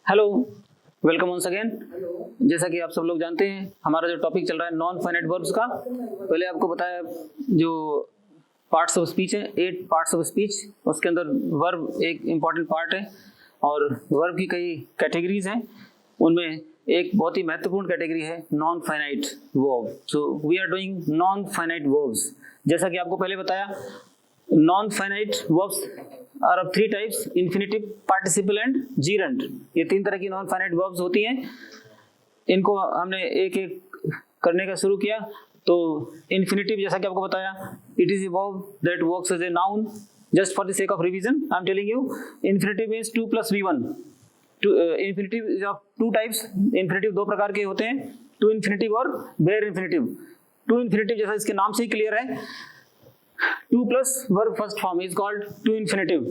Hello, welcome once again. जैसा कि आप सब लोग जानते हैं, हमारा जो टॉपिक चल रहा है नॉन फाइनाइट वर्ब्स का। पहले आपको बताया जो पार्ट्स ऑफ स्पीच है, 8 पार्ट्स ऑफ स्पीच, उसके अंदर वर्ब एक इम्पॉर्टेंट पार्ट है और वर्ब की कई कैटेगरीज हैं। उनमें एक बहुत ही महत्वपूर्ण कैटेगरी है non finite verb. So we are doing non finite verbs. जैसा कि आपको पहले बताया, non finite verbs are of 3 types: infinitive, participle and gerund. ये 3 तरह की नॉन फाइनाइट वर्ब्स होती हैं। इनको हमने एक एक करने का शुरू किया। तो इन्फिनिटिव, जैसा कि आपको बताया, it is a verb that works as a noun. Just for the sake of revision I am telling you, infinitive means 2 + v1। Infinitive is of 2 types. Infinitive 2 प्रकार के होते हैं, टू इन्फिनिटिव और बेयर इन्फिनिटिव। टू इन्फिनिटिव जैसा इसके नाम से ही क्लियर है, 2 + verb first form is called to infinitive.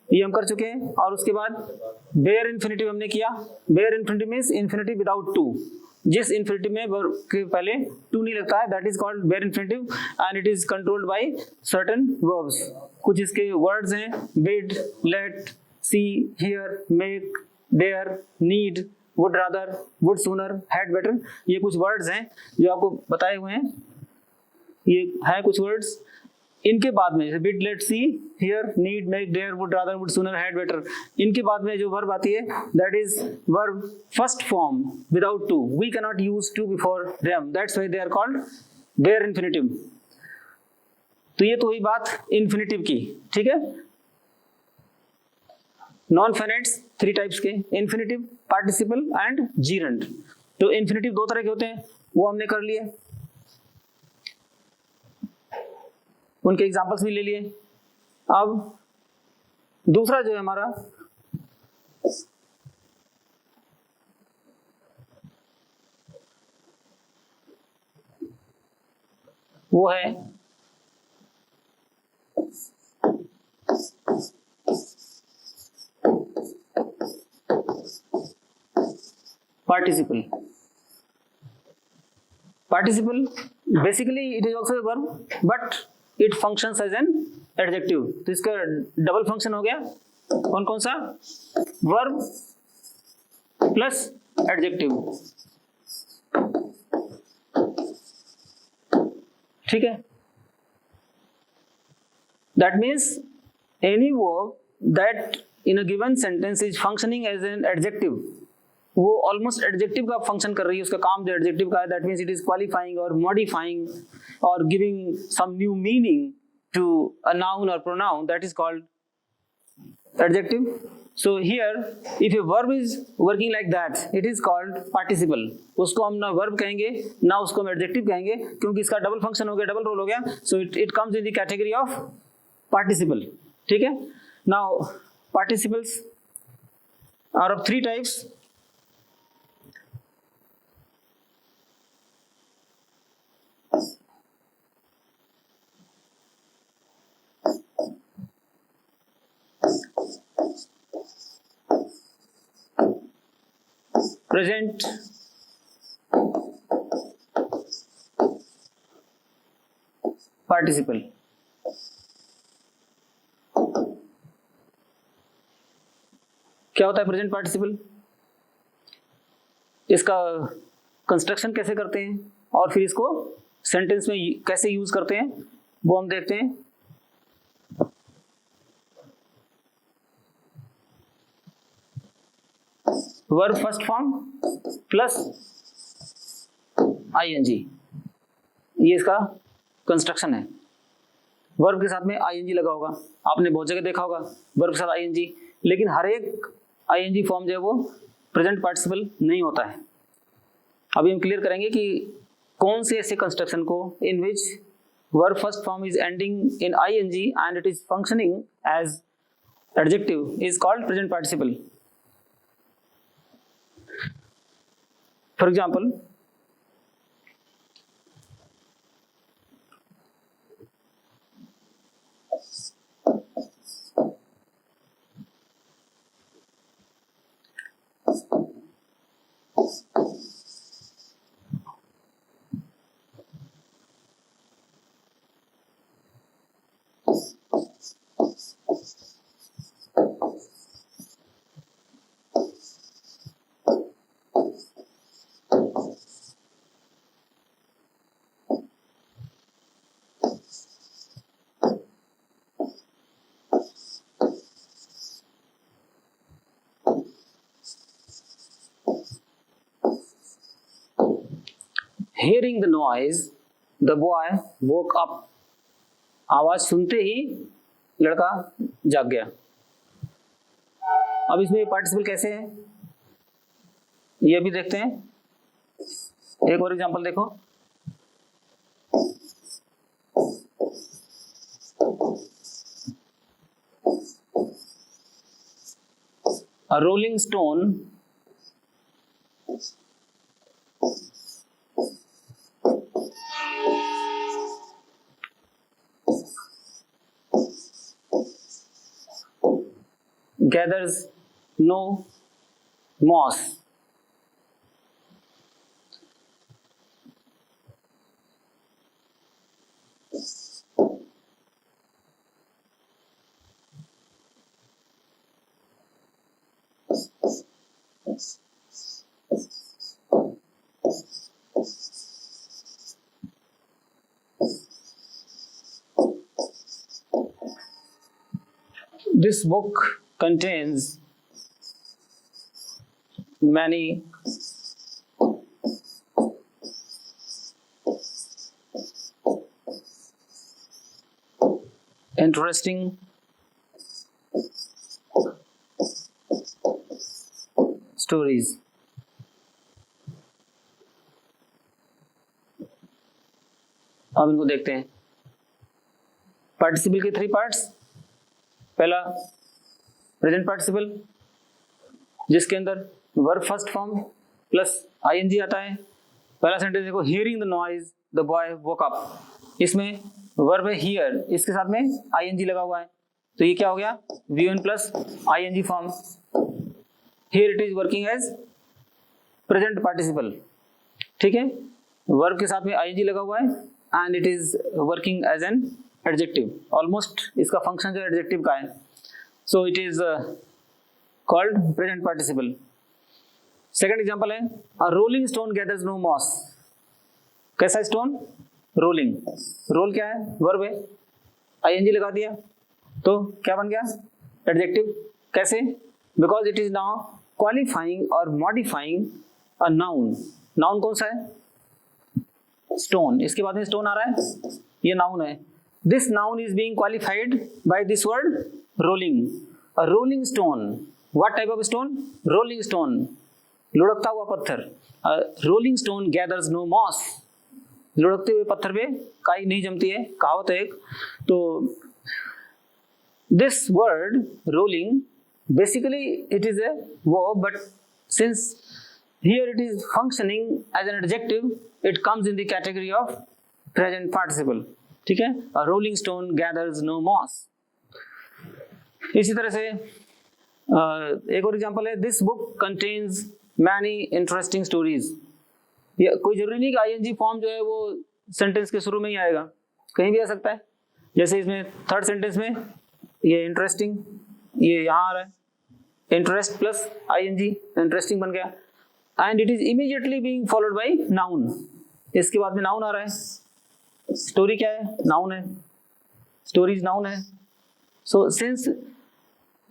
ये हम कर चुके हैं। और उसके बाद बेयर इन्फिनिटिव हमने किया। Bare infinitive means infinitive without to. जिस इन्फिनिटिव में वर्ब के पहले टू नहीं लगता है, that is called bare infinitive and it is controlled by certain verbs. कुछ इसके वर्ड्स हैं: bid, let, see, hear, make, dare, need, would rather, would sooner, had better. ये कुछ वर्ड्स हैं जो आपको बताए हुए हैं। ये है कुछ वर्ड्स। इनके बाद में जैसे bid, let, see, hear, need, make, dare, would rather, would sooner, had better, इनके बाद में जो वर्ब आती है that is verb first form without to. We can not use to before them, that's why they are called bare infinitive. तो ये तो हुई बात इन्फिनिटिव की, ठीक है। नॉन फाइनाइट्स 3 टाइप्स के: इन्फिनिटिव, पार्टिसिपल एंड जीरंड। तो इन्फिनिटिव 2 तरह के होते हैं, वो हमने कर लिए, उनके एग्जांपल्स भी ले लिए। अब दूसरा जो है हमारा, वो है participle. Participle basically it is also a verb but it functions as an adjective. तो इसका डबल फंक्शन हो गया। कौन कौन सा? वर्ब प्लस एडजेक्टिव, ठीक है। That means any verb that in a given sentence is functioning as an adjective, वो ऑलमोस्ट एडजेक्टिव का फंक्शन कर रही है। उसका काम जो एडजेक्टिव का है, that means it is qualifying और मॉडिफाइंग और giving some new meaning to a noun or pronoun, that is called adjective. So here if a verb is working like that, it is called participle. उसको हम ना verb कहेंगे ना उसको हम adjective कहेंगे, क्योंकि इसका डबल फंक्शन हो गया, डबल रोल हो गया। So it comes in the category of participle, ठीक है। Now participles are of 3 types: present, participle। क्या होता है प्रेजेंट पार्टिसिपल? इसका कंस्ट्रक्शन कैसे करते हैं और फिर इसको सेंटेंस में कैसे यूज करते हैं, वो हम देखते हैं। Verb first form plus I N G, ये इसका कंस्ट्रक्शन है। वर्ब के साथ में आईएनजी लगा होगा, आपने बहुत जगह देखा होगा वर्ब के साथ आईएनजी, लेकिन हर एक आईएनजी फॉर्म जो है वो प्रेजेंट पार्टिसिपल नहीं होता है। अभी हम क्लियर करेंगे कि कौन से ऐसे कंस्ट्रक्शन को in which verb first form is ending in ING and it is functioning as adjective is called present participle. For example, hearing the noise, the boy woke up. आवाज सुनते ही लड़का जाग गया। अब इसमें पार्टिसिपल कैसे है ये भी देखते हैं। एक और एग्जांपल देखो, a rolling stone gathers no moss. This book contains many interesting stories. अब इनको देखते हैं। पार्टिसिपल के 3 पार्ट्स। पहला प्रेजेंट पार्टिसिपल, जिसके अंदर verb first form plus I N G आता है। पहला सेंटेंस देखो, hearing the noise the boy woke up. इसमें वर्ब है हियर, इसके साथ में आईएनजी लगा हुआ है, तो ये क्या हो गया, V1 plus I N G form. Here it is working as present participle, ठीक है, वर्ब के साथ में आईएनजी लगा हुआ है and it is working as an adjective. Almost इसका फंक्शन जो एडजेक्टिव का है, so it is called present participle. Second example है, a rolling stone gathers no moss. कैसा स्टोन, रोलिंग। रोल क्या है, वर्ब है, आईएनजी लगा दिया तो क्या बन गया, एडजेक्टिव। कैसे, because it is now qualifying और मॉडिफाइंग अ नाउन। नाउन कौन सा है, स्टोन, इसके बाद में स्टोन आ रहा है, ये नाउन है। This noun is being qualified by this word rolling. A rolling stone, what type of stone, rolling stone, लुढ़कता हुआ पत्थर। Rolling stone gathers no moss, लुढ़कते हुए पत्थर पे काई नहीं जमती है, कहावत है एक। तो this word rolling basically it is a verb, but since here it is functioning as an adjective, it comes in the category of present participle, ठीक है। a rolling stone gathers no moss। इसी तरह से एक और example है, this book contains many interesting stories। ये कोई जरूरी नहीं कि आईएनजी फॉर्म जो है वो सेंटेंस के शुरू में ही आएगा, कहीं भी आ सकता है। जैसे इसमें थर्ड सेंटेंस में ये इंटरेस्टिंग, ये यहाँ आ रहा है, इंटरेस्ट प्लस आईएनजी, इंटरेस्टिंग बन गया। And it is immediately being followed by noun, इसके बाद में नाउन आ रहा है। स्टोरी क्या है, नाउन है, स्टोरीज नाउन है। So since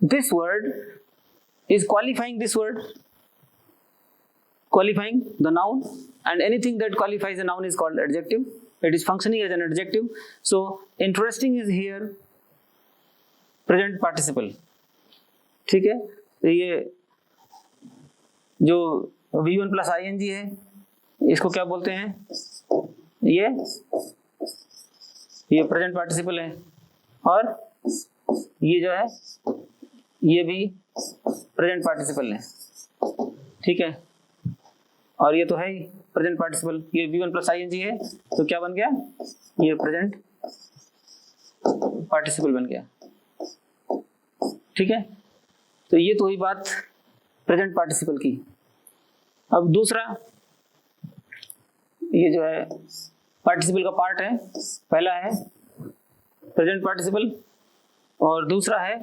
this word is qualifying this word, qualifying the noun, and anything that qualifies a noun is called adjective. It is functioning as an adjective. So interesting is here present participle, ठीक है। तो ये जो V1 plus ING है, इसको क्या बोलते हैं, ये प्रेजेंट पार्टिसिपल है, और ये जो है ये भी प्रेजेंट पार्टिसिपल है, ठीक है। और ये तो है ही प्रेजेंट पार्टिसिपल, ये V1 प्लस आईएनजी है, तो क्या बन गया, ये प्रेजेंट पार्टिसिपल बन गया, ठीक है। तो ये तो हुई बात प्रेजेंट पार्टिसिपल की। अब दूसरा, ये जो है पार्टिसिपल का पार्ट है, पहला है प्रेजेंट पार्टिसिपल और दूसरा है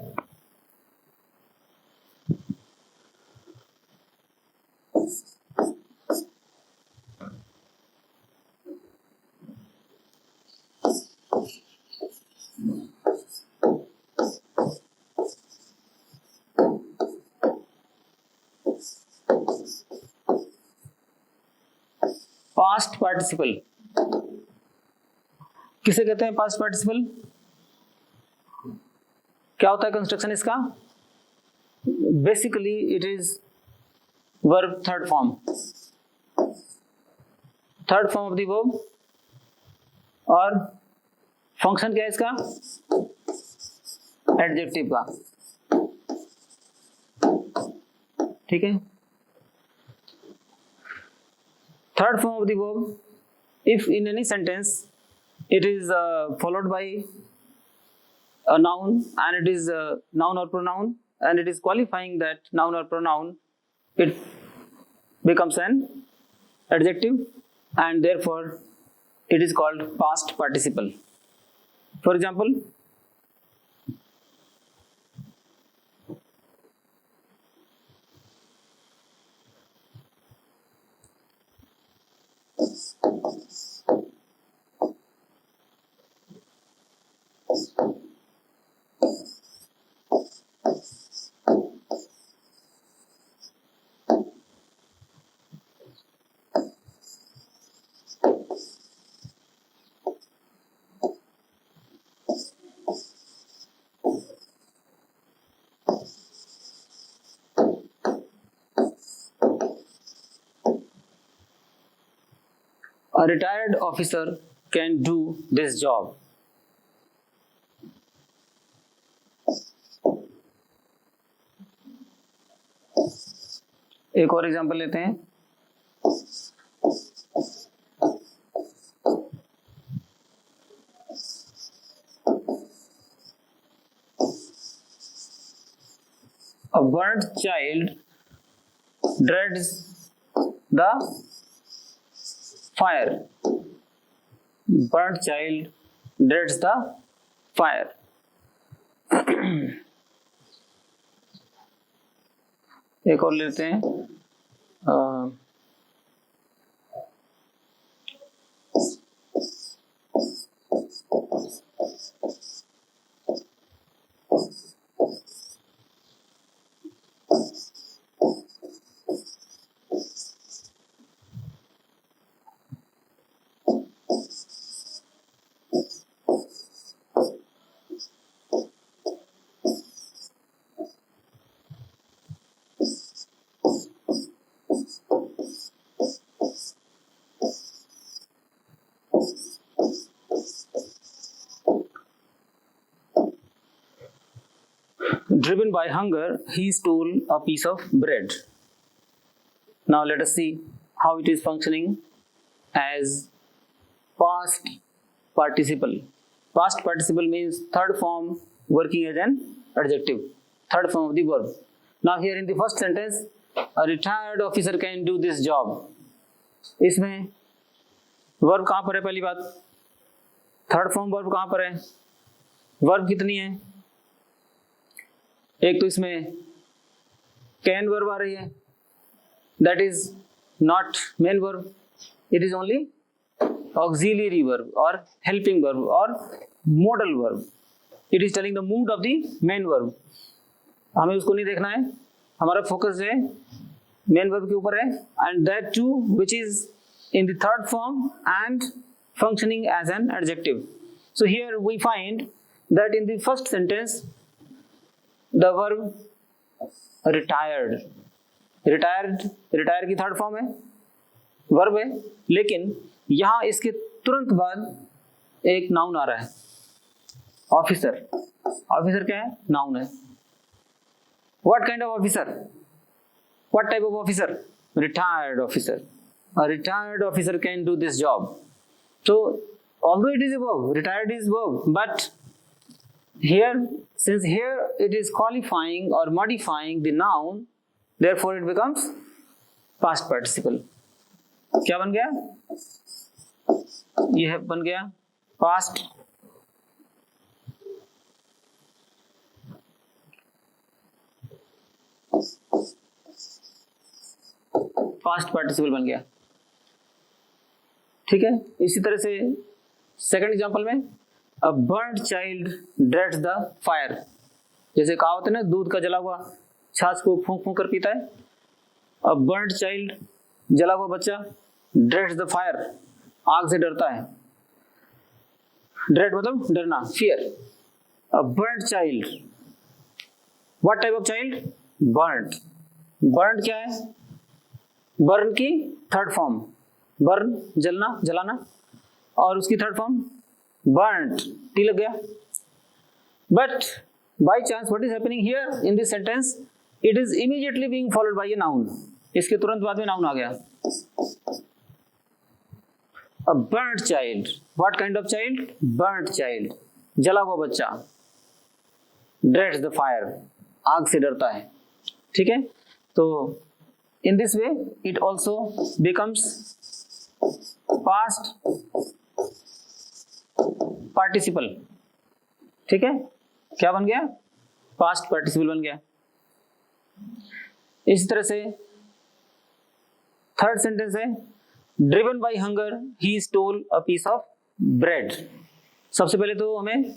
पास्ट पार्टिसिपल किसे कहते हैं? पास्ट पार्टिसिपल क्या होता है कंस्ट्रक्शन इसका? Basically it is verb third form of the verb, और फंक्शन क्या है इसका? एडजेक्टिव का। ठीक है, third form of the verb if in any sentence it is followed by a noun and it is a noun or pronoun and it is qualifying that noun or pronoun, it becomes an adjective and therefore it is called past participle. For example, a retired officer can do this job. एक और example लेते हैं। A burnt child dreads the fire. Burnt child dreads the fire. एक और लेते हैं। Driven by hunger, he stole a piece of bread. Now let us see how it is functioning as past participle. Past participle means third form working as an adjective, third form of the verb. Now here in the first sentence, a retired officer can do this job. इसमें verb कहाँ पर है? पहली बात, third form verb कहाँ पर है? Verb कितनी है? एक तो इसमें कैन वर्ब आ रही है, that is not main verb, it is only auxiliary verb और हेल्पिंग वर्ब और modal verb. It is telling the mood off the main verb. हमें उसको नहीं देखना है, हमारा फोकस है मेन वर्ब के ऊपर है, and that too which is in the third form and functioning as an adjective. So here we find that in the first sentence the verb retired, retire की थर्ड फॉर्म है, verb है, लेकिन यहां इसके तुरंत बाद एक नाउन आ रहा है, ऑफिसर. ऑफिसर क्या है? नाउन है. What kind of officer? What type of officer? Retired officer. A retired officer can do this job. So although it is a verb, retired is verb, but here, since here it is qualifying or modifying the noun, therefore it becomes past participle. क्या बन गया? यह बन गया past participle बन गया. ठीक है. इसी तरह से सेकंड एग्जांपल में a burnt child dreads the fire. जैसे कहावत है ना, दूध का जला हुआ छाछ को फूंक फूंक कर पीता है. अ बर्न्ड चाइल्ड, जला हुआ बच्चा dreads the fire, आग से डरता है। dread मतलब डरना, fear। a burnt child, what type of child? burnt। burnt क्या है? burn की थर्ड फॉर्म, burn जलना, जलाना, और उसकी थर्ड फॉर्म burnt, टी लग गया। but by chance what is happening here in this sentence, it is immediately being followed by a noun, इसके तुरंत बाद में नाउन आ गया। a burnt child, what kind of child? burnt child, जला हुआ बच्चा। dreads the fire, आग से डरता है। ठीक है, तो in this way it also becomes past participle। ठीक है, क्या बन गया? पास्ट पार्टिसिपल बन गया। इस तरह से थर्ड सेंटेंस है, driven by hunger he stole a piece of bread. सबसे पहले तो हमें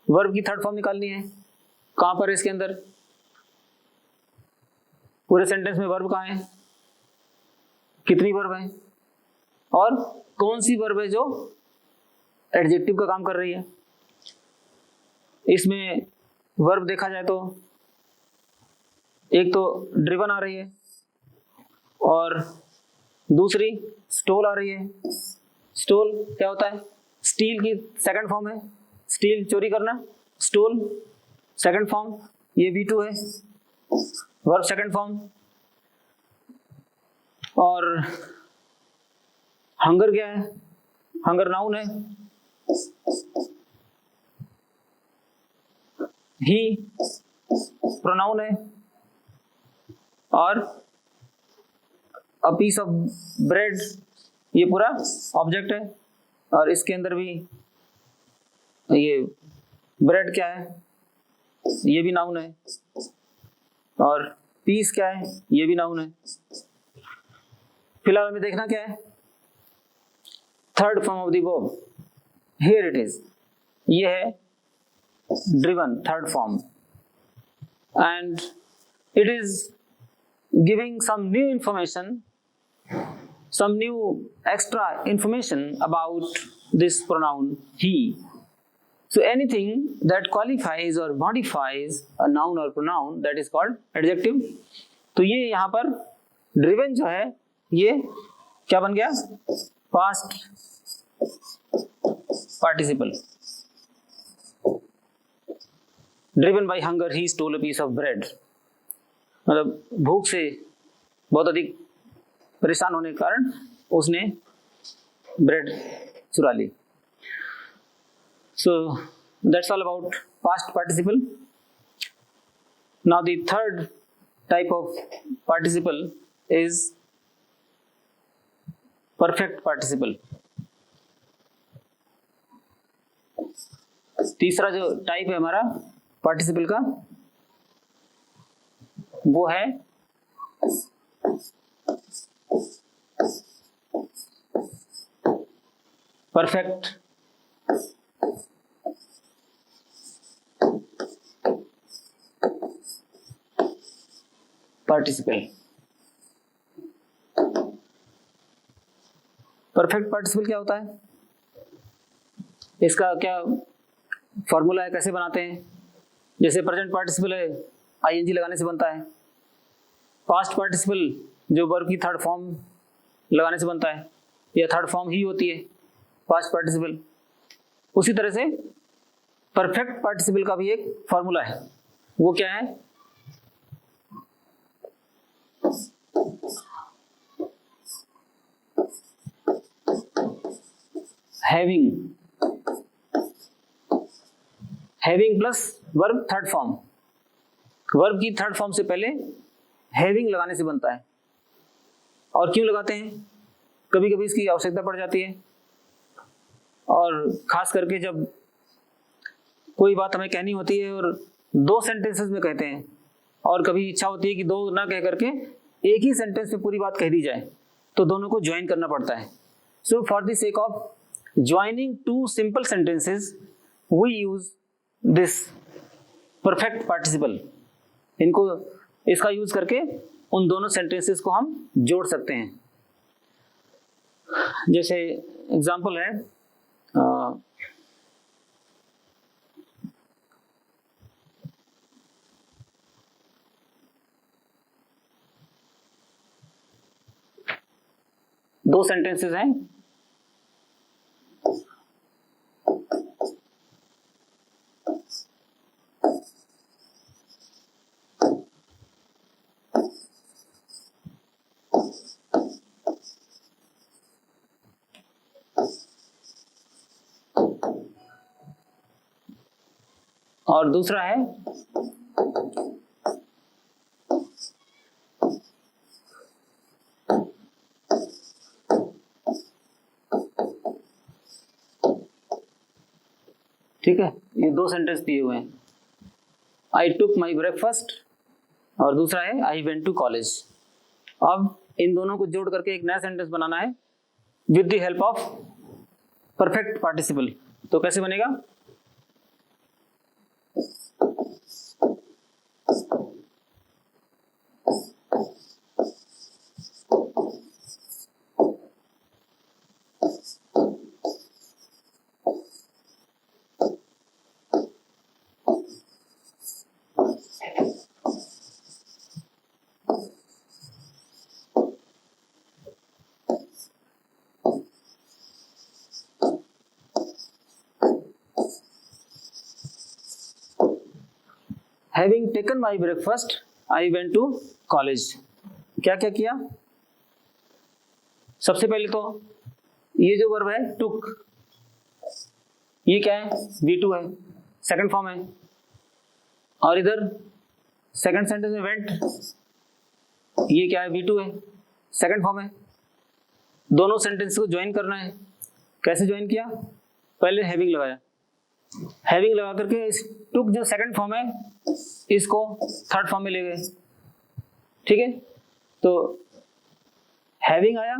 वर्ब की थर्ड फॉर्म निकालनी है। कहां पर है इसके अंदर? पूरे सेंटेंस में वर्ब कहां है? कितनी वर्ब है और कौन सी वर्ब है जो एडजेक्टिव का काम कर रही है? इसमें वर्ब देखा जाए तो एक तो ड्रिवन आ रही है और दूसरी स्टोल आ रही है। स्टोल क्या होता है? स्टील की सेकंड फॉर्म है, स्टील चोरी करना, स्टोल सेकंड फॉर्म, ये V2 है, वर्ब सेकंड फॉर्म। और हंगर क्या है? हंगर नाउन है, ही प्रोनाउन है, और अ पीस ऑफ ब्रेड ये पूरा ऑब्जेक्ट है। और इसके अंदर भी ये ब्रेड क्या है? ये भी नाउन है। और पीस क्या है? ये भी नाउन है। फिलहाल हमें देखना क्या है? Third form of the verb, here it is, ये है driven third form, and it is giving some new information, some new extra information about this pronoun he. So anything that qualifies or modifies a noun or pronoun, that is called adjective. तो ये यहाँ पर driven जो है ये क्या बन गया? past participle। driven by hunger he stole a piece of bread, मतलब भूख से बहुत अधिक परेशान होने के कारण उसने ब्रेड चुरा ली। So that's all about past participle. Now the third type of participle is perfect participle. तीसरा जो टाइप है हमारा पार्टिसिपल का वो है परफेक्ट पार्टिसिपल। परफेक्ट पार्टिसिपल क्या होता है? इसका क्या फॉर्मूला है, कैसे बनाते हैं? जैसे प्रेजेंट पार्टिसिपल है, आईएनजी लगाने से बनता है। पास्ट पार्टिसिपल जो वर्ब की थर्ड फॉर्म लगाने से बनता है, या थर्ड फॉर्म ही होती है पास्ट पार्टिसिपल। उसी तरह से परफेक्ट पार्टिसिपल का भी एक फॉर्मूला है, वो क्या है? Having plus verb third form. Verb की थर्ड फॉर्म से पहले हैविंग लगाने से बनता है। और क्यों लगाते हैं? कभी कभी इसकी आवश्यकता पड़ जाती है, और खास करके जब कोई बात हमें कहनी होती है और दो सेंटेंसेस में कहते हैं, और कभी इच्छा होती है कि दो ना कह करके एक ही सेंटेंस में पूरी बात कह दी जाए, तो दोनों को ज्वाइन करना पड़ता है। So for the sake of joining two simple sentences we use this perfect participle. इसका यूज करके उन दोनों सेंटेंसेस को हम जोड़ सकते हैं। जैसे एग्जाम्पल है दो सेंटेंसेस हैं, और दूसरा है ठीक है, ये दो सेंटेंस दिए हुए हैं, आई टुक माई ब्रेकफास्ट और दूसरा है आई वेंट टू कॉलेज। अब इन दोनों को जोड़ करके एक नया सेंटेंस बनाना है with the help of perfect participle. तो कैसे बनेगा? Having taken my breakfast, I went to college। क्या क्या किया? सबसे पहले तो ये जो वर्ब है took, ये क्या है? V2 है, सेकंड फॉर्म है। और इधर सेकंड सेंटेंस में went, ये क्या है? V2 है, सेकंड फॉर्म है। दोनों सेंटेंस को ज्वाइन करना है। कैसे ज्वाइन किया? पहले हैविंग लगाया, हैविंग लगा करके इस टुक जो सेकंड फॉर्म है इसको थर्ड फॉर्म में ले गए। ठीक है, तो हैविंग आया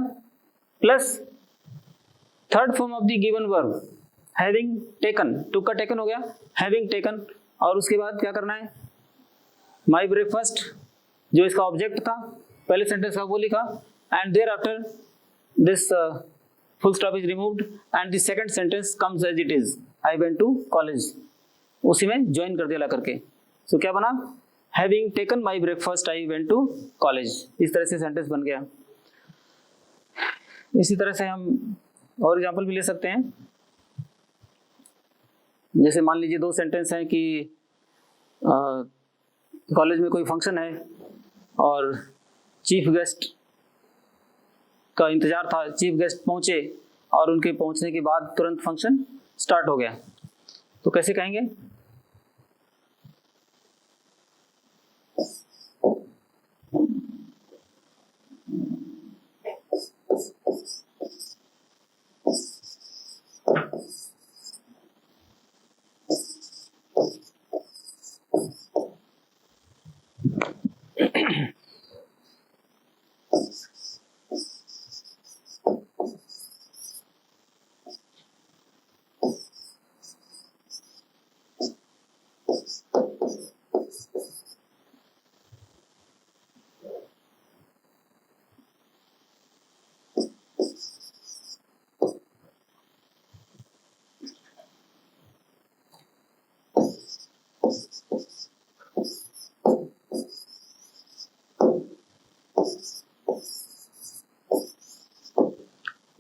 plus third form of the given verb having taken, took का टेकन हो गया, हैविंग टेकन। और उसके बाद क्या करना है? माई ब्रेकफास्ट जो इसका ऑब्जेक्ट था पहले सेंटेंस का वो लिखा, and there after this full stop is removed and the second sentence comes as it is, I went to college, उसी में ज्वाइन कर दिया ला करके। तो क्या बना? Having taken my breakfast I went to college। इस तरह से सेंटेंस बन गया। इसी तरह से हम और एग्जांपल भी ले सकते हैं। जैसे मान लीजिए दो सेंटेंस हैं कि कॉलेज में कोई फंक्शन है और चीफ गेस्ट का इंतजार था, चीफ गेस्ट पहुंचे और उनके पहुंचने के बाद तुरंत फंक्शन स्टार्ट हो गया। तो कैसे कहेंगे?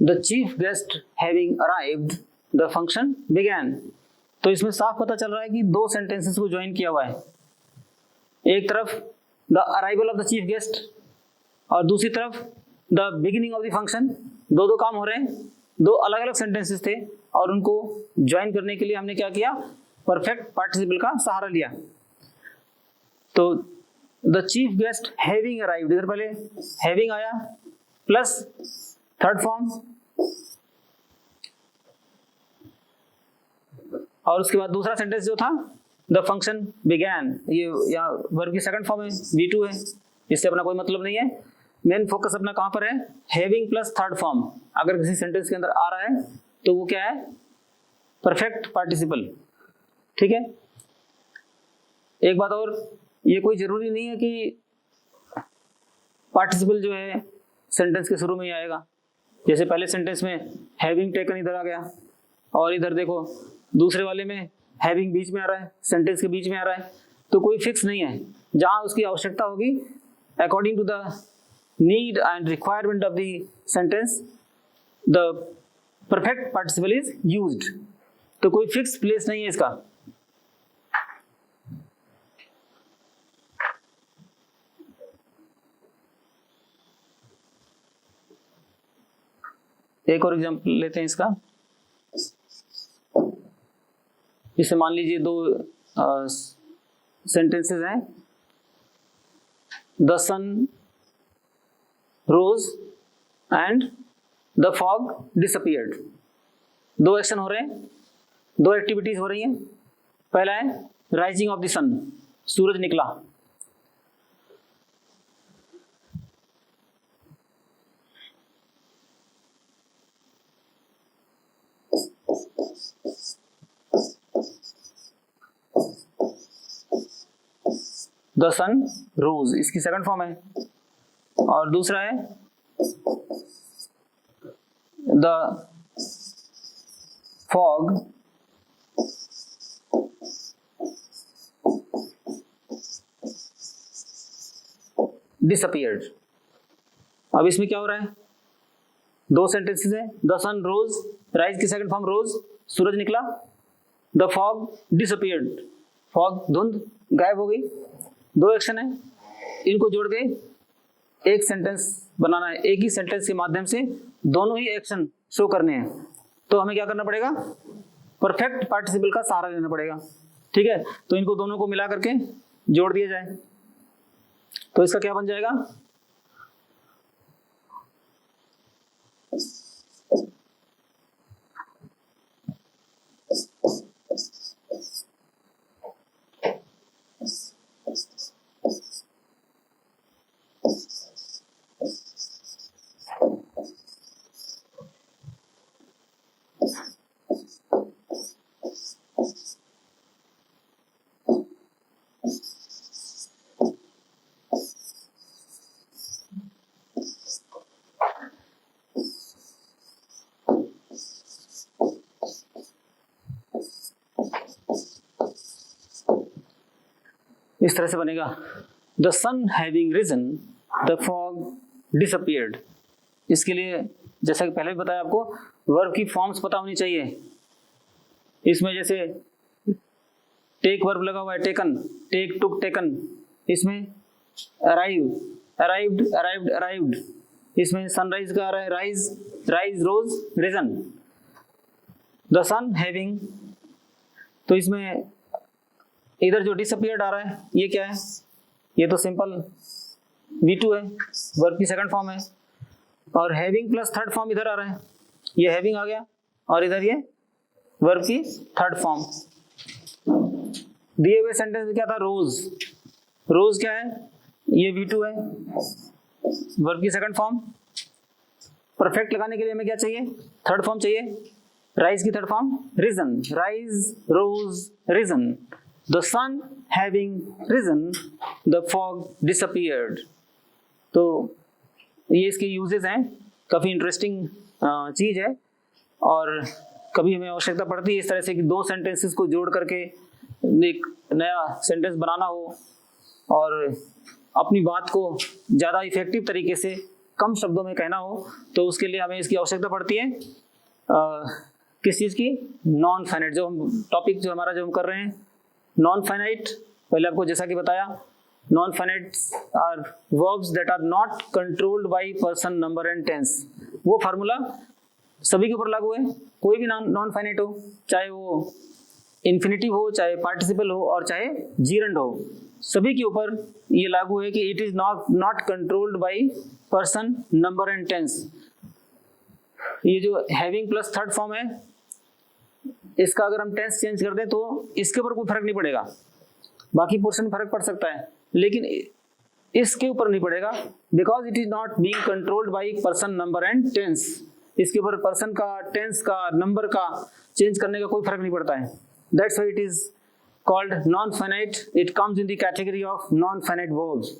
The chief guest having arrived, the function began। तो इसमें साफ पता चल रहा है कि दो सेंटेंसेस को ज्वाइन किया हुआ है। एक तरफ the arrival of the chief guest और दूसरी तरफ the beginning of the function. दो दो काम हो रहे हैं, दो अलग अलग सेंटेंसेस थे और उनको ज्वाइन करने के लिए हमने क्या किया? परफेक्ट पार्टिसिपल का सहारा लिया। तो the chief guest having arrived, इधर पहले हैविंग आया प्लस थर्ड फॉर्म और उसके बाद दूसरा सेंटेंस जो था द फंक्शन बिगैन, ये यहाँ वर्ब की सेकंड फॉर्म है, V2 है, इससे अपना कोई मतलब नहीं है। मेन फोकस अपना कहां पर है? हैविंग प्लस थर्ड फॉर्म अगर किसी सेंटेंस के अंदर आ रहा है तो वो क्या है? Perfect participle. ठीक है, एक बात और, ये कोई जरूरी नहीं है कि पार्टिसिपल जो है सेंटेंस के शुरू में ही आएगा। जैसे पहले सेंटेंस में हैविंग टेकन इधर आ गया, और इधर देखो दूसरे वाले में हैविंग बीच में आ रहा है, सेंटेंस के बीच में आ रहा है। तो कोई फिक्स नहीं है, जहां उसकी आवश्यकता होगी according to the need and requirement of the sentence the perfect participle is used. तो कोई फिक्स प्लेस नहीं है इसका। एक और एग्जांपल लेते हैं इसका। इसे मान लीजिए दो सेंटेंसेस हैं, the sun rose and the fog disappeared. दो एक्शन हो रहे हैं, दो एक्टिविटीज हो रही हैं। पहला है राइजिंग ऑफ द सन, सूरज निकला। द सन रोज, इसकी सेकंड फॉर्म है। और दूसरा है द फॉग डिसअपियर्ड। अब इसमें क्या हो रहा है, दो सेंटेंसेस है, द सन रोज, राइज की सेकंड फॉर्म रोज, सूरज निकला। द फॉग डिसअपियर्ड, फॉग धुंध गायब हो गई। दो एक्शन है, इनको जोड़ के एक सेंटेंस बनाना है। एक ही सेंटेंस के माध्यम से दोनों ही एक्शन शो करने हैं। तो हमें क्या करना पड़ेगा, परफेक्ट पार्टिसिपल का सहारा लेना पड़ेगा। ठीक है, तो इनको दोनों को मिला करके जोड़ दिया जाए तो इसका क्या बन जाएगा, इस तरह से बनेगा, the sun having risen the fog disappeared. इसके लिए जैसा कि पहले भी बताया आपको, वर्ब की फॉर्म्स पता होनी चाहिए। इसमें जैसे टेक वर्ब लगा हुआ है, टेकन, टेक, टुक, टेकन। इसमें अराइव, अराइव्ड, अराइव्ड, अराइव्ड। इसमें सनराइज का आ रहा है rise, rise, rose, risen. The sun having, तो इसमें इधर जो डिसअपियर्ड आ रहा है ये क्या है, ये तो सिंपल V2 है, वर्ब की सेकंड फॉर्म है। और हैविंग प्लस थर्ड फॉर्म इधर आ रहा है, ये हैविंग आ गया, और इधर ये वर्ब की थर्ड फॉर्म। दिए हुए सेंटेंस में क्या था, रोज, रोज क्या है, ये V2 है, वर्ब की सेकंड फॉर्म। परफेक्ट लगाने के लिए हमें क्या चाहिए, थर्ड फॉर्म चाहिए, राइज की third form risen, rise, rose, risen. The sun having risen, the fog disappeared। तो ये इसके यूजेस हैं, काफ़ी इंटरेस्टिंग चीज़ है। और कभी हमें आवश्यकता पड़ती है इस तरह से कि दो सेंटेंसेस को जोड़ करके एक नया सेंटेंस बनाना हो और अपनी बात को ज़्यादा इफेक्टिव तरीके से कम शब्दों में कहना हो, तो उसके लिए हमें इसकी आवश्यकता पड़ती है किस चीज़ की, नॉन फाइनाइट। जो हम टॉपिक जो हमारा जो हम कर रहे हैं नॉन फाइनाइट, पहले आपको जैसा कि बताया, non finite are verbs that are not controlled by person, number and tense. वो फार्मूला सभी के ऊपर लागू है, कोई भी नॉन फाइनाइट हो, चाहे वो इन्फिनिटिव हो, चाहे पार्टिसिपल हो, और चाहे जीरंड हो, सभी के ऊपर ये लागू है कि it is not controlled by person, number and tense. ये जो हैविंग प्लस थर्ड फॉर्म है, इसका अगर हम टेंस चेंज कर दें तो इसके ऊपर कोई फर्क नहीं पड़ेगा, बाकी पोर्शन में फर्क पड़ सकता है, लेकिन इसके ऊपर नहीं पड़ेगा, because it is not being controlled by person, number and tense. इसके ऊपर पर्सन का, टेंस का, नंबर का चेंज करने का कोई फर्क नहीं पड़ता है। That's why it is called non finite, it comes in the category of non finite verbs.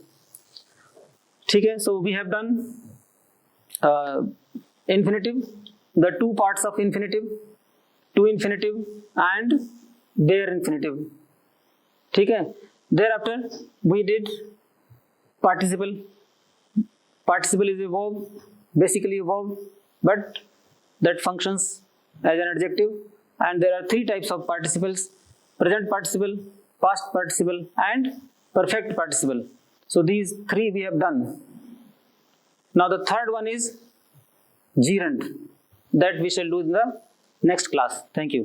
ठीक है, so we have done infinitive, the two parts of infinitive, to infinitive and bare infinitive. ठीक है. Thereafter we did participle. Participle is a verb, basically a verb, but that functions as an adjective, and there are three types of participles: present participle, past participle and perfect participle. So these three we have done. Now the third one is gerund, that we shall do in the next class. Thank you.